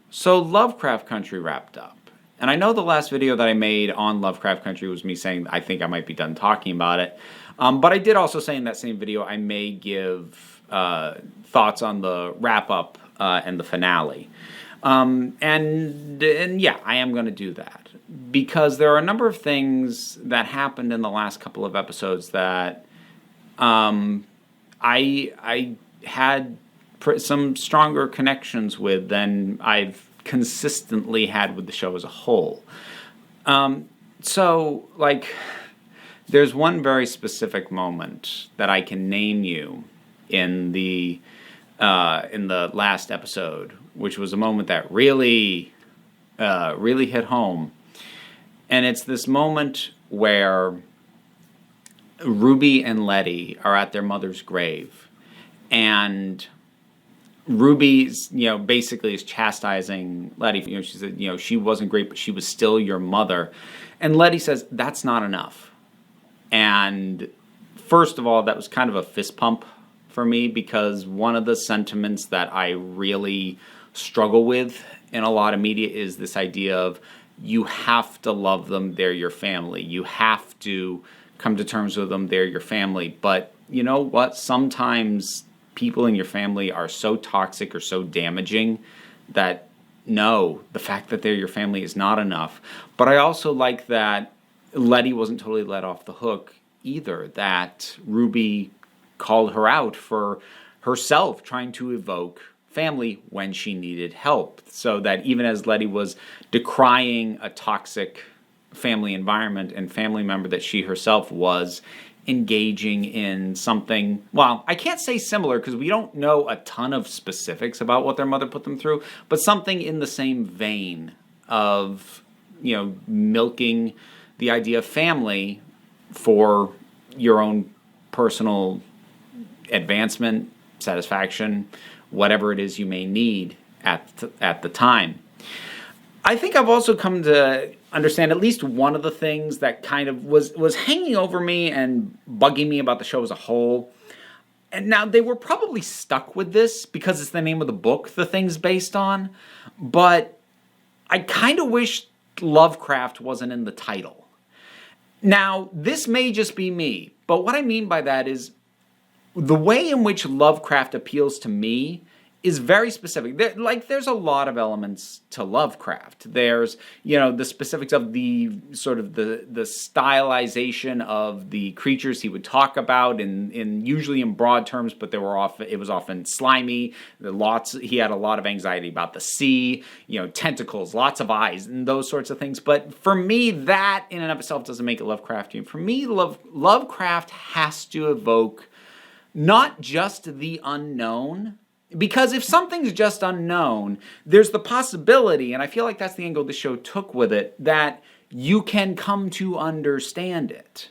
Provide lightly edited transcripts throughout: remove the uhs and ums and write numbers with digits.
So Lovecraft Country wrapped up. And I know the last video that I made on Lovecraft Country was me saying I think I might be done talking about it. But I did also say in that same video I may give thoughts on the wrap-up and the finale. And yeah, I am going to do that. Because there are a number of things that happened in the last couple of episodes that I had some stronger connections with than I've consistently had with the show as a whole. So, like, there's one very specific moment that I can name you in the last episode, which was a moment that really hit home. And it's this moment where Ruby and Letty are at their mother's grave, and Ruby's, basically is chastising Letty. She said, she wasn't great, but she was still your mother. And Letty says, that's not enough. And first of all, that was kind of a fist pump for me, because one of the sentiments that I really struggle with in a lot of media is this idea of you have to love them, they're your family. You have to come to terms with them, they're your family. But you know what? Sometimes people in your family are so toxic or so damaging that no, the fact that they're your family is not enough. But I also like that Letty wasn't totally let off the hook either, that Ruby called her out for herself trying to evoke family when she needed help. So that even as Letty was decrying a toxic family environment and family member, that she herself was engaging in something, well, I can't say similar because we don't know a ton of specifics about what their mother put them through, but something in the same vein of, milking the idea of family for your own personal advancement, satisfaction, whatever it is you may need at the time. I think I've also come to understand at least one of the things that kind of was hanging over me and bugging me about the show as a whole. And now they were probably stuck with this because it's the name of the book the thing's based on. But I kind of wish Lovecraft wasn't in the title. Now, this may just be me, but what I mean by that is the way in which Lovecraft appeals to me is very specific. There's a lot of elements to Lovecraft. There's, the specifics of the sort of the stylization of the creatures he would talk about in usually in broad terms, but it was often slimy. He had a lot of anxiety about the sea, tentacles, lots of eyes, and those sorts of things. But for me, that in and of itself doesn't make it Lovecraftian. For me, Lovecraft has to evoke not just the unknown, because if something's just unknown, there's the possibility, and I feel like that's the angle the show took with it, that you can come to understand it.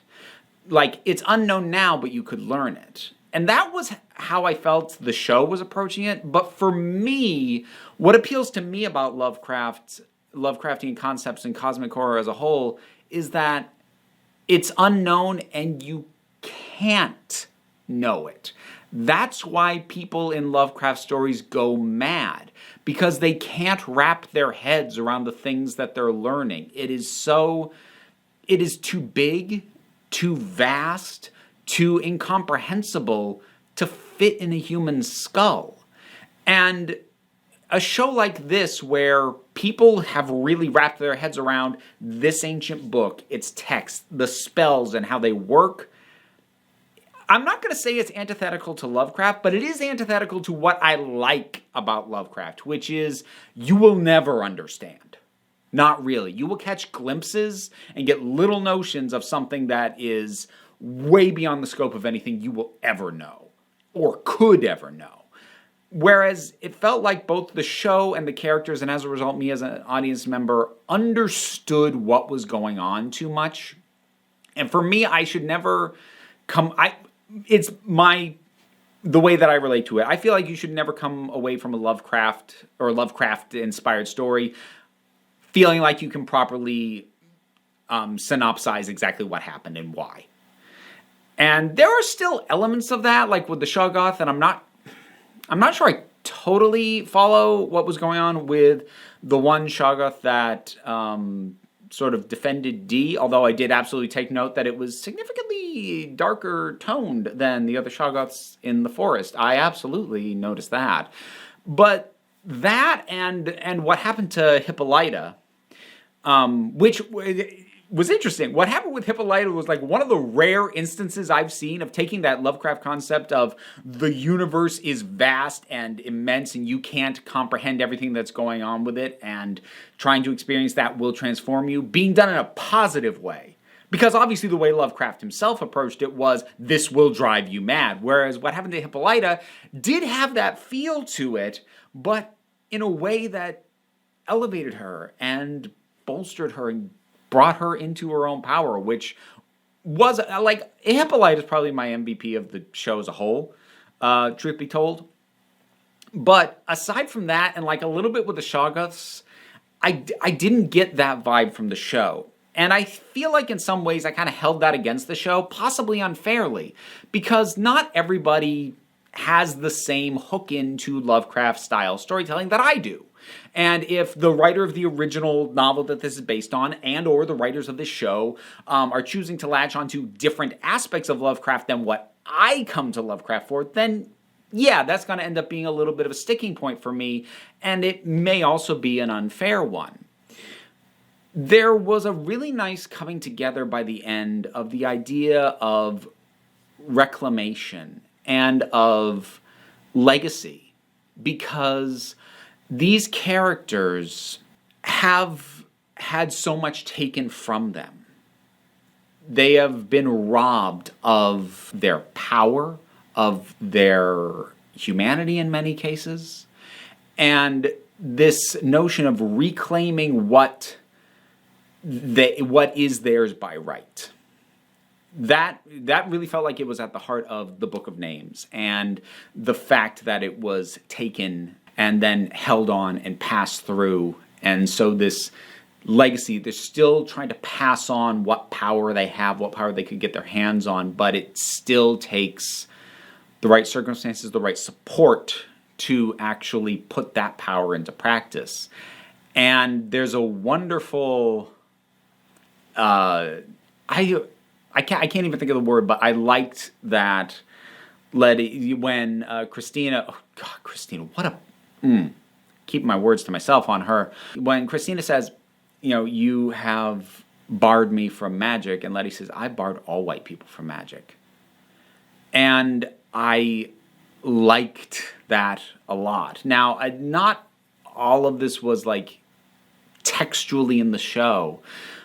Like, it's unknown now, but you could learn it. And that was how I felt the show was approaching it. But for me, what appeals to me about Lovecraftian concepts and cosmic horror as a whole is that it's unknown and you can't know it. That's why people in Lovecraft stories go mad, because they can't wrap their heads around the things that they're learning. It is too big, too vast, too incomprehensible to fit in a human skull. And a show like this, where people have really wrapped their heads around this ancient book, its text, the spells, and how they work, I'm not going to say it's antithetical to Lovecraft, but it is antithetical to what I like about Lovecraft, which is you will never understand. Not really. You will catch glimpses and get little notions of something that is way beyond the scope of anything you will ever know or could ever know. Whereas it felt like both the show and the characters, and as a result, me as an audience member, understood what was going on too much. And for me, I should never it's the way that I relate to it. I feel like you should never come away from a Lovecraft or Lovecraft-inspired story feeling like you can properly synopsize exactly what happened and why. And there are still elements of that, like with the Shoggoth, and I'm not sure I totally follow what was going on with the one Shoggoth that sort of defended D, although I did absolutely take note that it was significantly darker toned than the other Shoggoths in the forest. I absolutely noticed that. But that and what happened to Hippolyta, which was interesting. What happened with Hippolyta was like one of the rare instances I've seen of taking that Lovecraft concept of the universe is vast and immense and you can't comprehend everything that's going on with it, and trying to experience that will transform you, being done in a positive way. Because obviously the way Lovecraft himself approached it was, this will drive you mad. Whereas what happened to Hippolyta did have that feel to it, but in a way that elevated her and bolstered her and brought her into her own power, which was, like, Hippolyta is probably my MVP of the show as a whole, truth be told. But aside from that, and like a little bit with the Shoggoths, I didn't get that vibe from the show. And I feel like in some ways I kind of held that against the show, possibly unfairly, because not everybody has the same hook into Lovecraft-style storytelling that I do. And if the writer of the original novel that this is based on, and or the writers of this show, are choosing to latch onto different aspects of Lovecraft than what I come to Lovecraft for, then yeah, that's going to end up being a little bit of a sticking point for me, and it may also be an unfair one. There was a really nice coming together by the end of the idea of reclamation and of legacy, because these characters have had so much taken from them. They have been robbed of their power, of their humanity in many cases, and this notion of reclaiming what is theirs by right. That really felt like it was at the heart of the Book of Names, and the fact that it was taken and then held on and passed through. And so this legacy, they're still trying to pass on what power they have, what power they could get their hands on, but it still takes the right circumstances, the right support to actually put that power into practice. And there's a wonderful, I can't even think of the word, but I liked that when Christina, keep my words to myself on her. When Christina says, you have barred me from magic, and Letty says, I barred all white people from magic. And I liked that a lot. Now, not all of this was like textually in the show,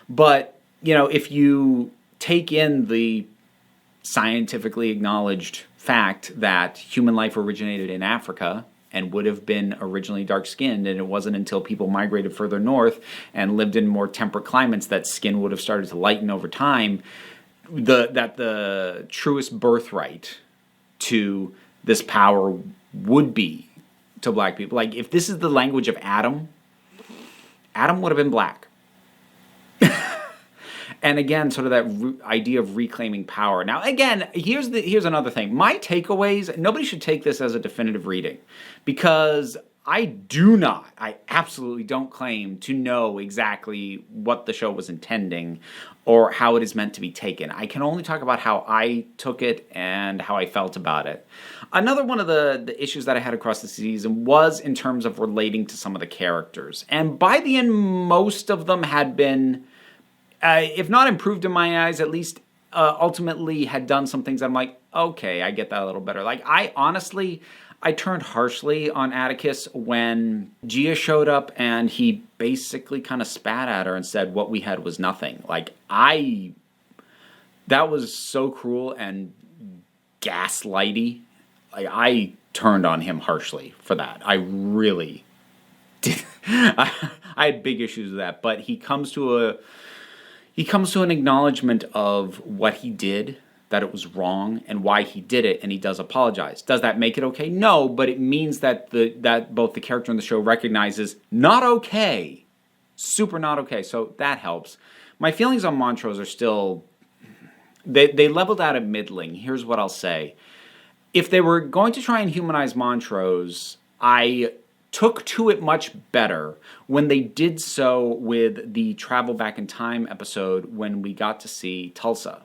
but, if you take in the scientifically acknowledged fact that human life originated in Africa and would have been originally dark-skinned, and it wasn't until people migrated further north and lived in more temperate climates that skin would have started to lighten over time, that the truest birthright to this power would be to black people. Like, if this is the language of Adam would have been black. And again, sort of that idea of reclaiming power. Now, again, here's another thing. My takeaways, nobody should take this as a definitive reading, because I absolutely don't claim to know exactly what the show was intending or how it is meant to be taken. I can only talk about how I took it and how I felt about it. Another one of the issues that I had across the season was in terms of relating to some of the characters. And by the end, most of them had been, if not improved in my eyes, at least ultimately had done some things that I'm like, okay, I get that a little better. Like, I turned harshly on Atticus when Gia showed up and he basically kind of spat at her and said what we had was nothing. Like, that was so cruel and gaslighty. Like, I turned on him harshly for that. I really did. I had big issues with that, but he comes to an acknowledgement of what he did, that it was wrong, and why he did it, and he does apologize. Does that make it okay? No, but it means that that both the character and the show recognizes not okay, super not okay, so that helps. My feelings on Montrose are still, they leveled out at middling. Here's what I'll say. If they were going to try and humanize Montrose, I took to it much better when they did so with the Travel Back in Time episode when we got to see Tulsa,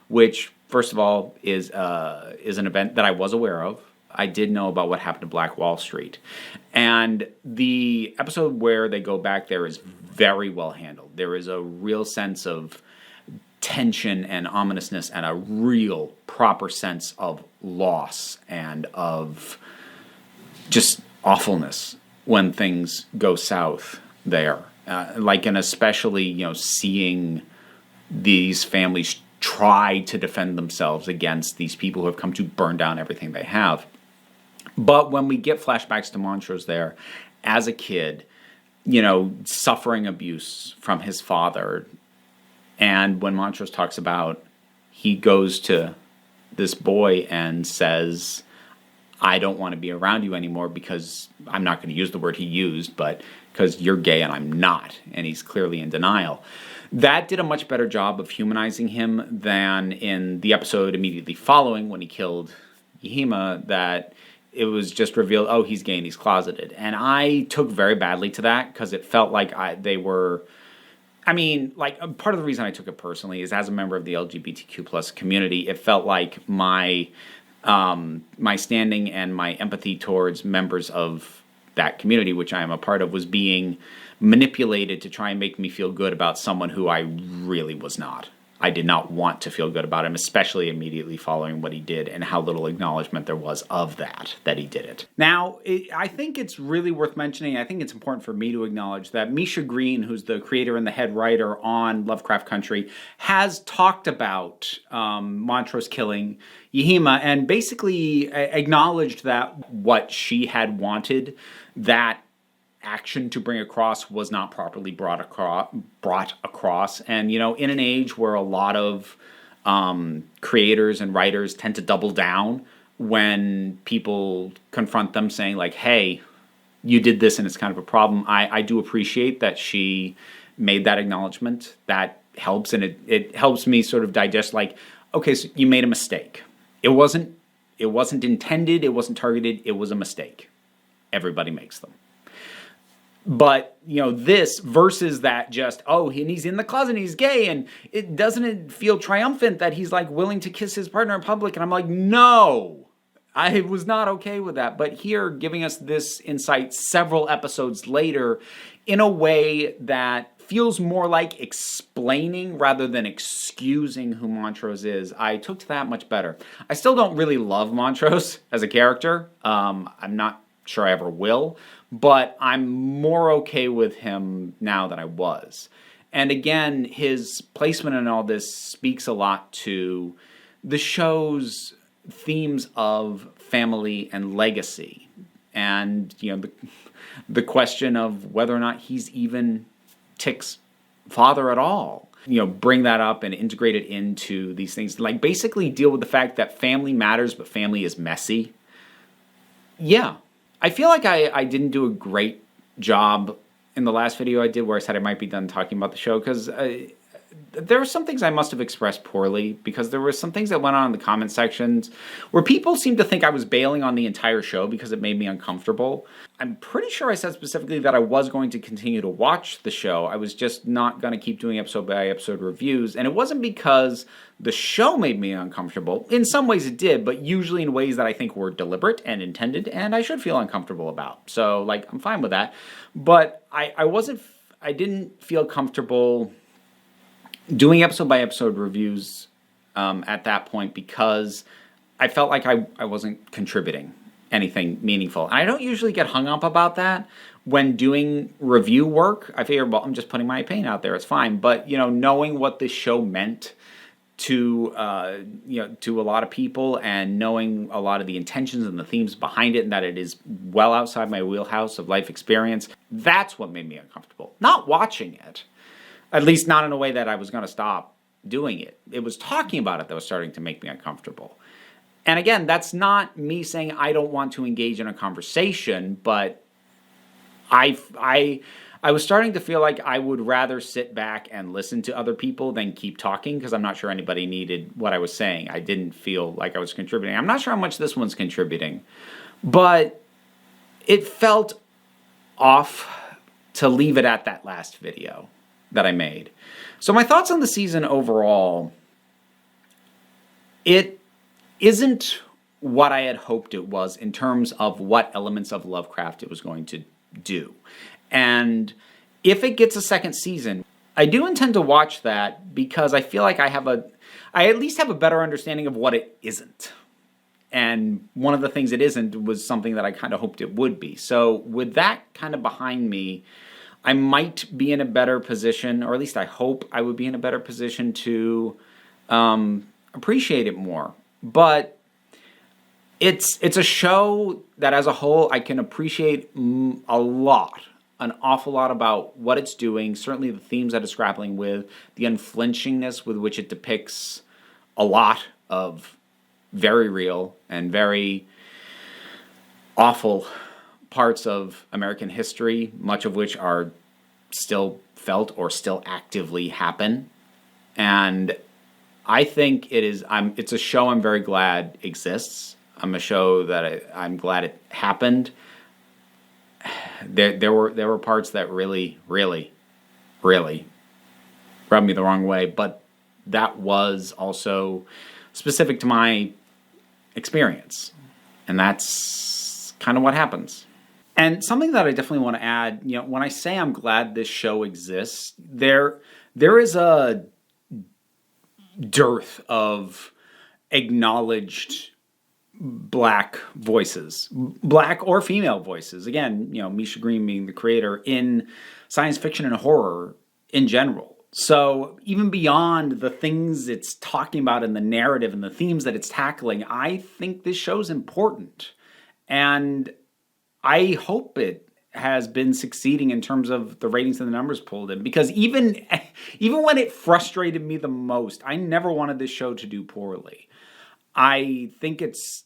which, first of all, is an event that I was aware of. I did know about what happened to Black Wall Street. And the episode where they go back there is very well handled. There is a real sense of tension and ominousness and a real proper sense of loss and of just awfulness when things go south there. And especially, seeing these families try to defend themselves against these people who have come to burn down everything they have. But when we get flashbacks to Montrose there, as a kid, suffering abuse from his father, and when Montrose talks about, he goes to this boy and says, I don't want to be around you anymore because I'm not going to use the word he used, but because you're gay and I'm not. And he's clearly in denial. That did a much better job of humanizing him than in the episode immediately following when he killed Yahima, that it was just revealed, oh, he's gay and he's closeted. And I took very badly to that because it felt like part of the reason I took it personally is as a member of the LGBTQ plus community, it felt like my standing and my empathy towards members of that community, which I am a part of, was being manipulated to try and make me feel good about someone who I really was not. I did not want to feel good about him, especially immediately following what he did and how little acknowledgement there was of that he did it. Now, I think it's really worth mentioning, I think it's important for me to acknowledge that Misha Green, who's the creator and the head writer on Lovecraft Country, has talked about Montrose killing Yahima and basically acknowledged that what she had wanted, that action to bring across, was not properly brought across. And, in an age where a lot of creators and writers tend to double down when people confront them saying like, hey, you did this and it's kind of a problem, I do appreciate that she made that acknowledgement. That helps, and it helps me sort of digest like, okay, so you made a mistake. It wasn't intended, it wasn't targeted, it was a mistake. Everybody makes them. But, this versus that just, and he's in the closet and he's gay, and it doesn't feel triumphant that he's like willing to kiss his partner in public. And I'm like, no, I was not okay with that. But here, giving us this insight several episodes later in a way that feels more like explaining rather than excusing who Montrose is, I took to that much better. I still don't really love Montrose as a character. I'm not sure I ever will. But I'm more okay with him now than I was. And again, his placement in all this speaks a lot to the show's themes of family and legacy. And, the question of whether or not he's even Tick's father at all. Bring that up and integrate it into these things. Like, basically deal with the fact that family matters, but family is messy. Yeah. I feel like I didn't do a great job in the last video I did where I said I might be done talking about the show, because there were some things I must have expressed poorly, because there were some things that went on in the comment sections where people seemed to think I was bailing on the entire show because it made me uncomfortable. I'm pretty sure I said specifically that I was going to continue to watch the show. I was just not going to keep doing episode by episode reviews, and it wasn't because the show made me uncomfortable. In some ways it did, but usually in ways that I think were deliberate and intended, and I should feel uncomfortable about. So, I'm fine with that. But I didn't feel comfortable doing episode by episode reviews at that point because I felt like I wasn't contributing anything meaningful. And I don't usually get hung up about that when doing review work. I figure, well, I'm just putting my opinion out there, it's fine. But, knowing what this show meant to a lot of people, and knowing a lot of the intentions and the themes behind it, and that it is well outside my wheelhouse of life experience, that's what made me uncomfortable. Not watching it. At least not in a way that I was going to stop doing it. It was talking about it that was starting to make me uncomfortable. And again, that's not me saying I don't want to engage in a conversation, but I was starting to feel like I would rather sit back and listen to other people than keep talking, because I'm not sure anybody needed what I was saying. I didn't feel like I was contributing. I'm not sure how much this one's contributing, but it felt off to leave it at that last video that I made. So my thoughts on the season overall, it isn't what I had hoped it was in terms of what elements of Lovecraft it was going to do. And if it gets a second season, I do intend to watch that because I feel like I at least have a better understanding of what it isn't. And one of the things it isn't was something that I kind of hoped it would be. So with that kind of behind me, I might be in a better position, or at least I hope I would be in a better position to appreciate it more. But it's a show that as a whole I can appreciate an awful lot about what it's doing, certainly the themes that it's grappling with, the unflinchingness with which it depicts a lot of very real and very awful parts of American history, much of which are still felt or still actively happen. And I think it's a show I'm very glad exists. I'm a show that I'm glad it happened. There were parts that really, really, really rubbed me the wrong way, but that was also specific to my experience. And that's kind of what happens. And something that I definitely want to add, when I say I'm glad this show exists, there is a dearth of acknowledged black voices, black or female voices. Again, Misha Green being the creator in science fiction and horror in general. So even beyond the things it's talking about in the narrative and the themes that it's tackling, I think this show's important. And I hope it has been succeeding in terms of the ratings and the numbers pulled in. Because even when it frustrated me the most, I never wanted this show to do poorly. I think it's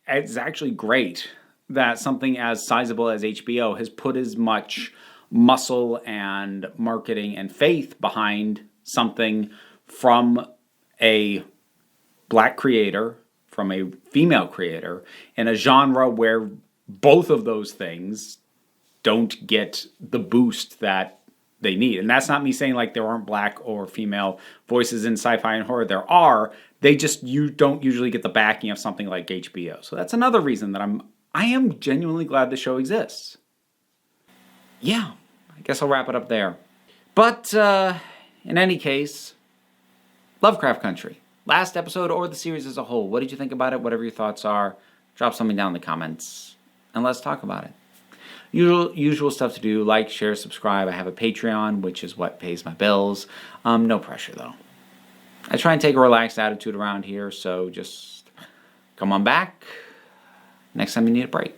actually great that something as sizable as HBO has put as much muscle and marketing and faith behind something from a black creator, from a female creator, in a genre where both of those things don't get the boost that they need. And that's not me saying like there aren't black or female voices in sci-fi and horror. There are. You don't usually get the backing of something like HBO. So that's another reason that I am genuinely glad the show exists. Yeah, I guess I'll wrap it up there. But in any case, Lovecraft Country. Last episode or the series as a whole. What did you think about it? Whatever your thoughts are, drop something down in the comments and let's talk about it. Usual stuff to do, like, share, subscribe. I have a Patreon, which is what pays my bills. No pressure, though. I try and take a relaxed attitude around here, so just come on back next time you need a break.